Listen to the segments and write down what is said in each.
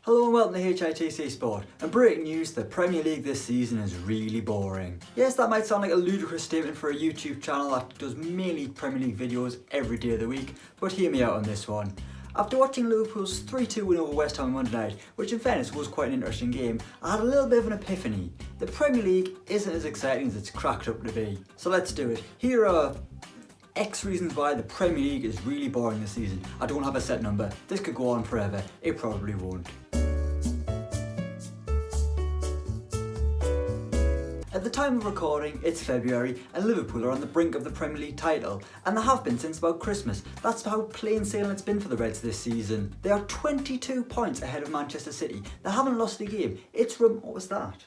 Hello and welcome to HITC Sport. And breaking news, the Premier League this season is really boring. Yes, that might sound like a ludicrous statement for a YouTube channel that does mainly Premier League videos every day of the week, but hear me out on this one. After watching Liverpool's 3-2 win over West Ham on Monday night, which in fairness was quite an interesting game, I had a little bit of an epiphany. The Premier League isn't as exciting as it's cracked up to be. So let's do it. Here are X reasons why the Premier League is really boring this season. I don't have a set number. This could go on forever. It probably won't. At the time of recording, it's February and Liverpool are on the brink of the Premier League title, and they have been since about Christmas. That's how plain sailing it's been for the Reds this season. They are 22 points ahead of Manchester City. They haven't lost a game. What was that?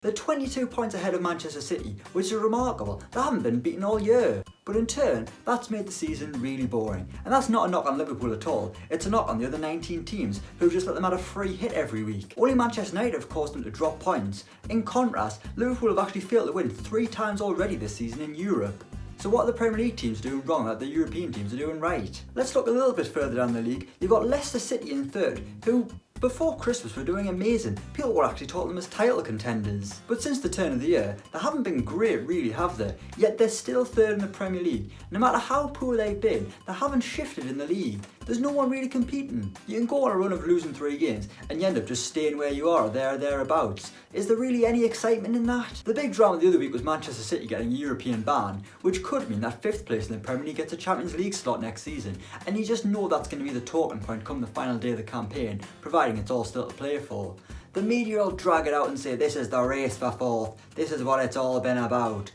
They're 22 points ahead of Manchester City, which is remarkable. They haven't been beaten all year. But in turn, that's made the season really boring. And that's not a knock on Liverpool at all. It's a knock on the other 19 teams who just let them have a free hit every week. Only Manchester United have caused them to drop points. In contrast, Liverpool have actually failed to win 3 times already this season in Europe. So what are the Premier League teams doing wrong that the European teams are doing right? Let's look a little bit further down the league. You've got Leicester City in third, who before Christmas were doing amazing. People were actually talking them as title contenders. But since the turn of the year, they haven't been great really, have they? Yet they're still third in the Premier League. No matter how poor they've been, they haven't shifted in the league. There's no one really competing. You can go on a run of losing 3 games and you end up just staying where you are, thereabouts. Is there really any excitement in that? The big drama the other week was Manchester City getting a European ban, which could mean that 5th place in the Premier League gets a Champions League slot next season. And you just know that's going to be the talking point come the final day of the campaign, providing it's all still to play for. The media will drag it out and say this is the race for 4th, this is what it's all been about.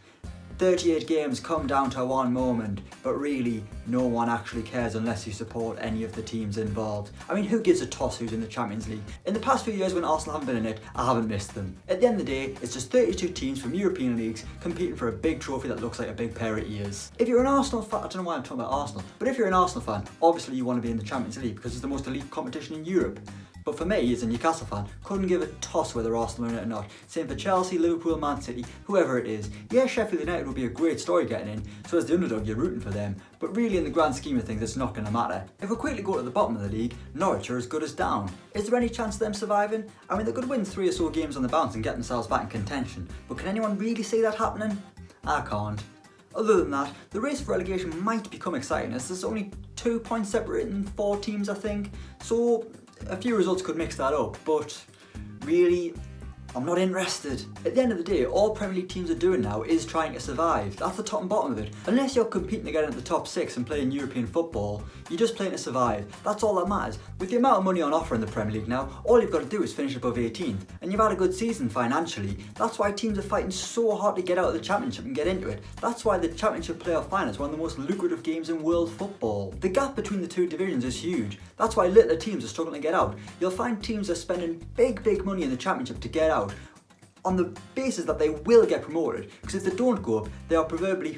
38 games come down to one moment, but really no one actually cares unless you support any of the teams involved. I mean, who gives a toss who's in the Champions League? In the past few years when Arsenal haven't been in it, I haven't missed them. At the end of the day, it's just 32 teams from European leagues competing for a big trophy that looks like a big pair of ears. If you're an Arsenal fan, I don't know why I'm talking about Arsenal, but if you're an Arsenal fan, obviously you want to be in the Champions League because it's the most elite competition in Europe. But for me, as a Newcastle fan, couldn't give a toss whether Arsenal are in it or not. Same for Chelsea, Liverpool, Man City, whoever it is. Yeah, Sheffield United would be a great story getting in, so as the underdog you're rooting for them, but really in the grand scheme of things it's not going to matter. If we quickly go to the bottom of the league, Norwich are as good as down. Is there any chance of them surviving? I mean, they could win 3 or so games on the bounce and get themselves back in contention, but can anyone really see that happening? I can't. Other than that, the race for relegation might become exciting as there's only 2 points separating 4 teams I think, so a few results could mix that up, but really, I'm not interested. At the end of the day, all Premier League teams are doing now is trying to survive. That's the top and bottom of it. Unless you're competing to get into the top 6 and playing European football, you're just playing to survive. That's all that matters. With the amount of money on offer in the Premier League now, all you've got to do is finish above 18th, and you've had a good season financially. That's why teams are fighting so hard to get out of the Championship and get into it. That's why the Championship playoff final is one of the most lucrative games in world football. The gap between the 2 divisions is huge. That's why littler teams are struggling to get out. You'll find teams are spending big money in the Championship to get out, on the basis that they will get promoted, because if they don't go up, they are proverbially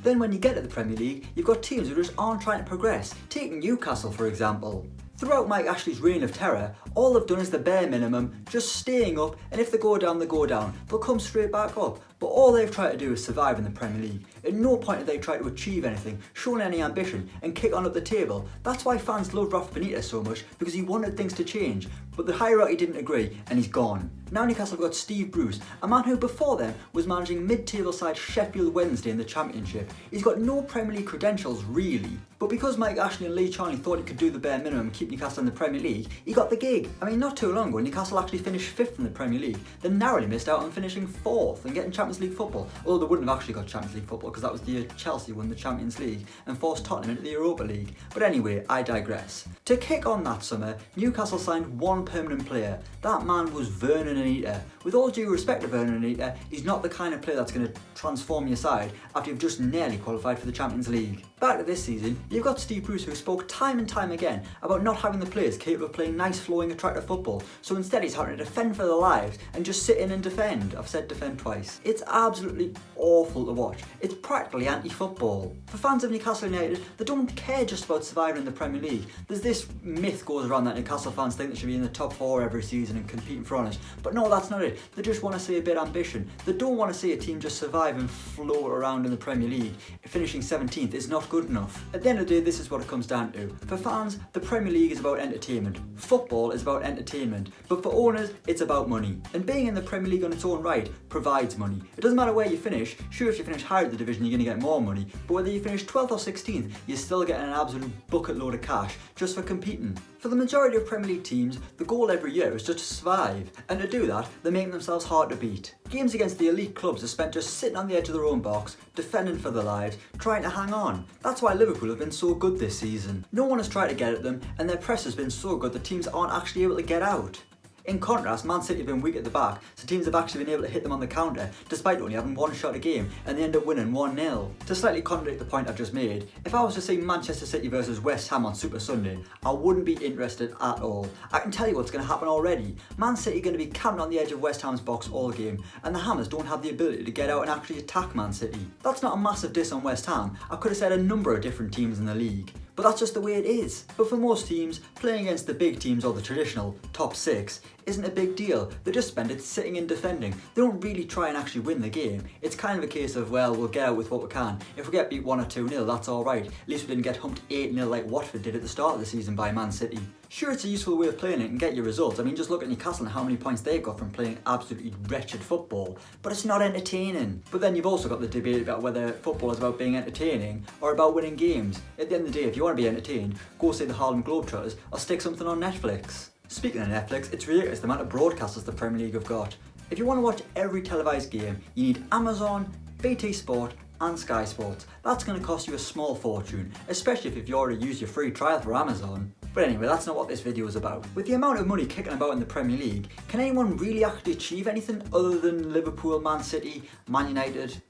Then when you get to the Premier League, you've got teams who just aren't trying to progress. Taking Newcastle for example. Throughout Mike Ashley's reign of terror, all they've done is the bare minimum, just staying up, and if they go down, they go down. They'll come straight back up. But all they've tried to do is survive in the Premier League. At no point have they tried to achieve anything, shown any ambition, and kick on up the table. That's why fans love Rafa Benitez so much, because he wanted things to change. But the hierarchy didn't agree, and he's gone. Now Newcastle have got Steve Bruce, a man who before them was managing mid-table side Sheffield Wednesday in the Championship. He's got no Premier League credentials really. But because Mike Ashley and Lee Charnley thought he could do the bare minimum and keep Newcastle in the Premier League, he got the gig. I mean, not too long ago, Newcastle actually finished 5th in the Premier League, then narrowly missed out on finishing 4th and getting Champions League football. Although they wouldn't have actually got Champions League football because that was the year Chelsea won the Champions League and forced Tottenham into the Europa League. But anyway, I digress. To kick on that summer, Newcastle signed 1 permanent player. That man was Vernon Anita. With all due respect to Vernon Anita, he's not the kind of player that's going to transform your side after you've just nearly qualified for the Champions League. Back to this season, you've got Steve Bruce who spoke time and time again about not having the players capable of playing nice flowing attractive football, so instead he's having to defend for their lives and just sit in and defend. I've said defend twice. It's absolutely awful to watch. It's practically anti-football. For fans of Newcastle United, they don't care just about surviving in the Premier League. There's this myth goes around that Newcastle fans think they should be in the top 4 every season and competing for honours, but no, that's not it. They just want to see a bit of ambition. They don't want to see a team just survive and float around in the Premier League. Finishing 17th is not not good enough. At the end of the day, this is what it comes down to. For fans, the Premier League is about entertainment. Football is about entertainment. But for owners, it's about money. And being in the Premier League on its own right provides money. It doesn't matter where you finish. Sure, if you finish higher in the division, you're going to get more money. But whether you finish 12th or 16th, you're still getting an absolute bucket load of cash just for competing. For the majority of Premier League teams, the goal every year is just to survive. And to do that, they're making themselves hard to beat. Games against the elite clubs are spent just sitting on the edge of their own box, defending for their lives, trying to hang on. That's why Liverpool have been so good this season. No one has tried to get at them, and their press has been so good that teams aren't actually able to get out. In contrast, Man City have been weak at the back, so teams have actually been able to hit them on the counter, despite only having one shot a game, and they end up winning 1-0. To slightly contradict the point I've just made, if I was to see Manchester City versus West Ham on Super Sunday, I wouldn't be interested at all. I can tell you what's going to happen already. Man City are going to be camping on the edge of West Ham's box all game, and the Hammers don't have the ability to get out and actually attack Man City. That's not a massive diss on West Ham. I could have said a number of different teams in the league. But that's just the way it is. But for most teams, playing against the big teams or the traditional top 6 isn't a big deal. They just spend it sitting and defending. They don't really try and actually win the game. It's kind of a case of, well, we'll get out with what we can. If we get beat 1 or 2-0, that's alright. At least we didn't get humped 8-0 like Watford did at the start of the season by Man City. Sure, it's a useful way of playing it and get your results. I mean, just look at Newcastle and how many points they got from playing absolutely wretched football. But it's not entertaining. But then you've also got the debate about whether football is about being entertaining or about winning games. At the end of the day, if you want to be entertained, go see the Harlem Globetrotters or stick something on Netflix. Speaking of Netflix, it's ridiculous the amount of broadcasters the Premier League have got. If you want to watch every televised game, you need Amazon, BT Sport and Sky Sports. That's going to cost you a small fortune, especially if you've already used your free trial for Amazon. But anyway, that's not what this video is about. With the amount of money kicking about in the Premier League, can anyone really actually achieve anything other than Liverpool, Man City, Man United,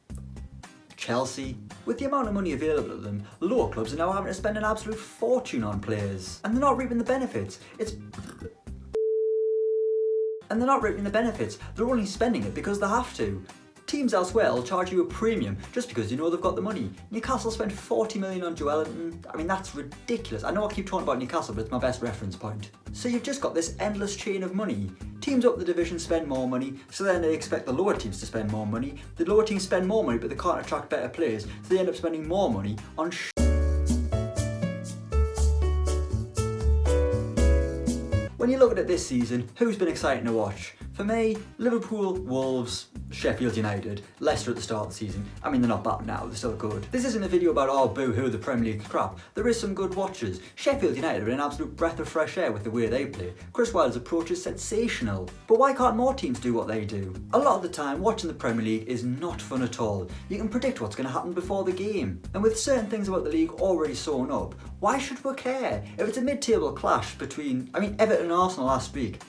Chelsea? With the amount of money available to them, lower clubs are now having to spend an absolute fortune on players. And they're not reaping the benefits. They're only spending it because they have to. Teams elsewhere will charge you a premium just because you know they've got the money. Newcastle spent 40 million on Joelinton. I mean, that's ridiculous. I know I keep talking about Newcastle, but it's my best reference point. So you've just got this endless chain of money. Teams up the division spend more money, so then they expect the lower teams to spend more money. The lower teams spend more money, but they can't attract better players, so they end up spending more money on When you look at it this season, who's been exciting to watch? For me, Liverpool, Wolves, Sheffield United, Leicester at the start of the season. I mean, they're not bad now, they're still good. This isn't a video about, oh boo-hoo, the Premier League crap. There is some good watchers. Sheffield United are an absolute breath of fresh air with the way they play. Chris Wilder's approach is sensational. But why can't more teams do what they do? A lot of the time, watching the Premier League is not fun at all. You can predict what's going to happen before the game. And with certain things about the league already sewn up, why should we care? If it's a mid-table clash between, Everton and Arsenal last week,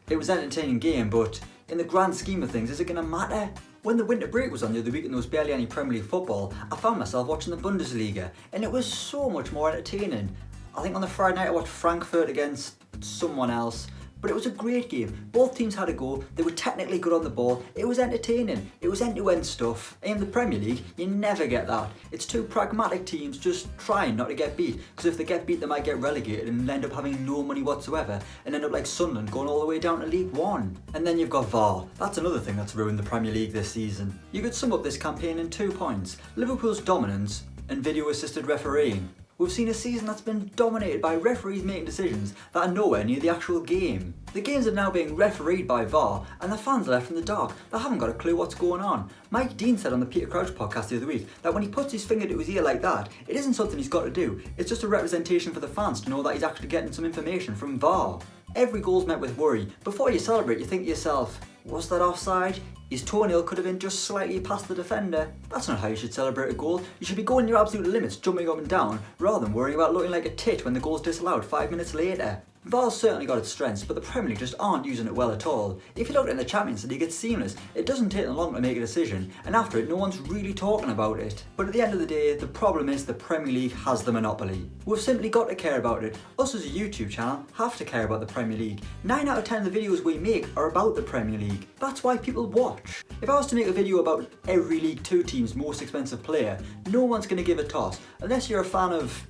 it was an entertaining game, but in the grand scheme of things, is it going to matter? When the winter break was on the other week and there was barely any Premier League football, I found myself watching the Bundesliga, and it was so much more entertaining. I think on the Friday night I watched Frankfurt against someone else, but it was a great game. Both teams had a go, they were technically good on the ball, it was entertaining, it was end-to-end stuff. In the Premier League, you never get that. It's two pragmatic teams just trying not to get beat, because if they get beat they might get relegated and end up having no money whatsoever, and end up like Sunderland going all the way down to League One. And then you've got VAR. That's another thing that's ruined the Premier League this season. You could sum up this campaign in 2 points: Liverpool's dominance and video-assisted refereeing. We've seen a season that's been dominated by referees making decisions that are nowhere near the actual game. The games are now being refereed by VAR, and the fans are left in the dark. They haven't got a clue what's going on. Mike Dean said on the Peter Crouch podcast the other week that when he puts his finger to his ear like that, it isn't something he's got to do. It's just a representation for the fans to know that he's actually getting some information from VAR. Every goal's met with worry. Before you celebrate, you think to yourself, was that offside? His toenail could have been just slightly past the defender. That's not how you should celebrate a goal. You should be going your absolute limits, jumping up and down, rather than worrying about looking like a tit when the goal's disallowed 5 minutes later. VAR's certainly got its strengths, but the Premier League just aren't using it well at all. If you look in the Champions League, it's seamless. It doesn't take them long to make a decision, and after it, no one's really talking about it. But at the end of the day, the problem is the Premier League has the monopoly. We've simply got to care about it. Us as a YouTube channel have to care about the Premier League. 9 out of 10 of the videos we make are about the Premier League. That's why people watch. If I was to make a video about every League 2 team's most expensive player, no one's going to give a toss, unless you're a fan of...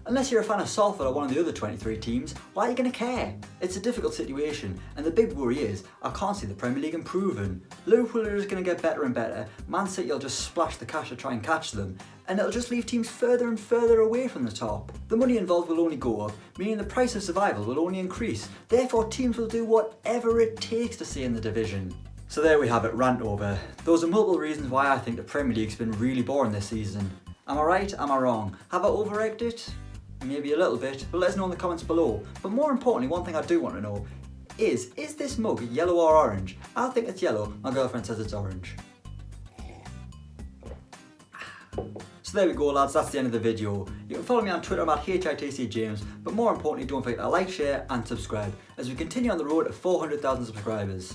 Unless you're a fan of Salford or one of the other 23 teams, why are you going to care? It's a difficult situation, and the big worry is, I can't see the Premier League improving. Liverpool are just going to get better and better, Man City will just splash the cash to try and catch them, and it'll just leave teams further and further away from the top. The money involved will only go up, meaning the price of survival will only increase. Therefore, teams will do whatever it takes to stay in the division. So there we have it, rant over. Those are multiple reasons why I think the Premier League's been really boring this season. Am I right? Am I wrong? Have I overrated it? Maybe a little bit, but let us know in the comments below. But more importantly, one thing I do want to know is this mug yellow or orange? I think it's yellow, my girlfriend says it's orange. So there we go lads, that's the end of the video. You can follow me on Twitter, I'm at HITC James, but more importantly don't forget to like, share and subscribe as we continue on the road to 400,000 subscribers.